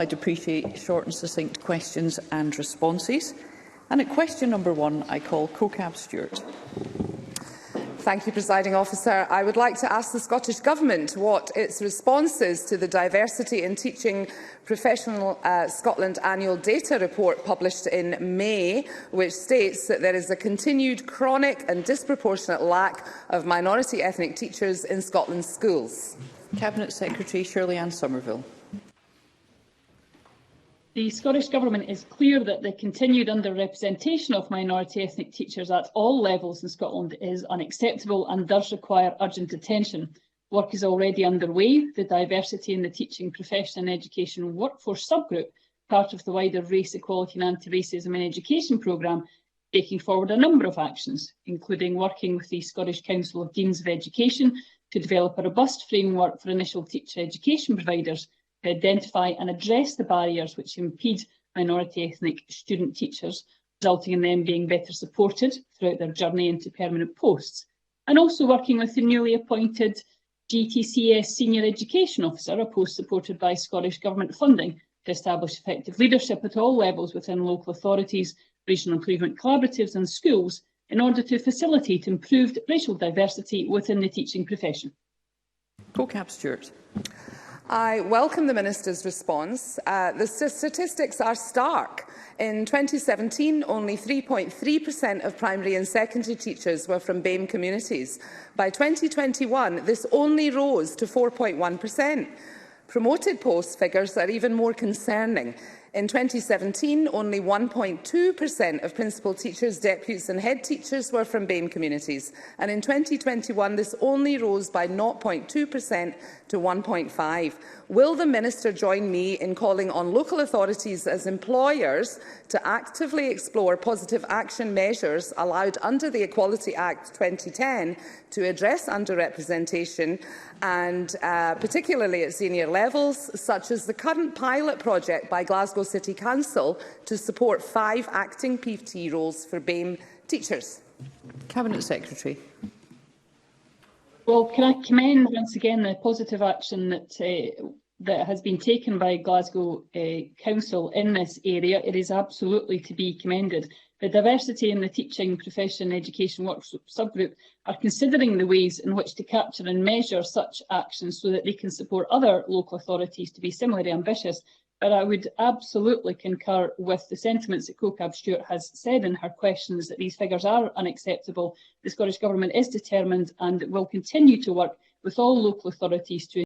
I'd appreciate short and succinct questions and responses. And at question number 1, I call CoCab Stewart. Thank you, Presiding Officer. I would like to ask the Scottish Government what its response is to the Diversity in Teaching Professional Scotland annual data report published in May, which states that there is a continued chronic and disproportionate lack of minority ethnic teachers in Scotland's schools. Cabinet Secretary Shirley-Anne Somerville. The Scottish Government is clear that the continued underrepresentation of minority ethnic teachers at all levels in Scotland is unacceptable and does require urgent attention. Work is already underway. The Diversity in the Teaching Profession and Education Workforce subgroup, part of the wider Race Equality and Anti-Racism in Education programme, taking forward a number of actions, including working with the Scottish Council of Deans of Education to develop a robust framework for initial teacher education providers to identify and address the barriers which impede minority ethnic student teachers, resulting in them being better supported throughout their journey into permanent posts, and also working with the newly appointed GTCS Senior Education Officer, a post supported by Scottish Government funding, to establish effective leadership at all levels within local authorities, regional improvement collaboratives and schools in order to facilitate improved racial diversity within the teaching profession. CoCab Stewart. I welcome the Minister's response. The statistics are stark. In 2017, only 3.3% of primary and secondary teachers were from BAME communities. By 2021, this only rose to 4.1%. Promoted post figures are even more concerning. In 2017, only 1.2% of principal teachers, deputies and head teachers were from BAME communities, and in 2021 this only rose by 0.2% to 1.5%. Will the Minister join me in calling on local authorities as employers to actively explore positive action measures allowed under the Equality Act 2010 to address underrepresentation, and particularly at senior levels, such as the current pilot project by Glasgow City Council to support 5 acting PT roles for BAME teachers? Cabinet Secretary. Well, can I commend once again the positive action that has been taken by Glasgow Council in this area. It is absolutely to be commended. The Diversity in the Teaching Profession Education Workshop subgroup are considering the ways in which to capture and measure such actions so that they can support other local authorities to be similarly ambitious. But I would absolutely concur with the sentiments that CoCab Stewart has said in her questions, that these figures are unacceptable. The Scottish Government is determined and will continue to work with all local authorities to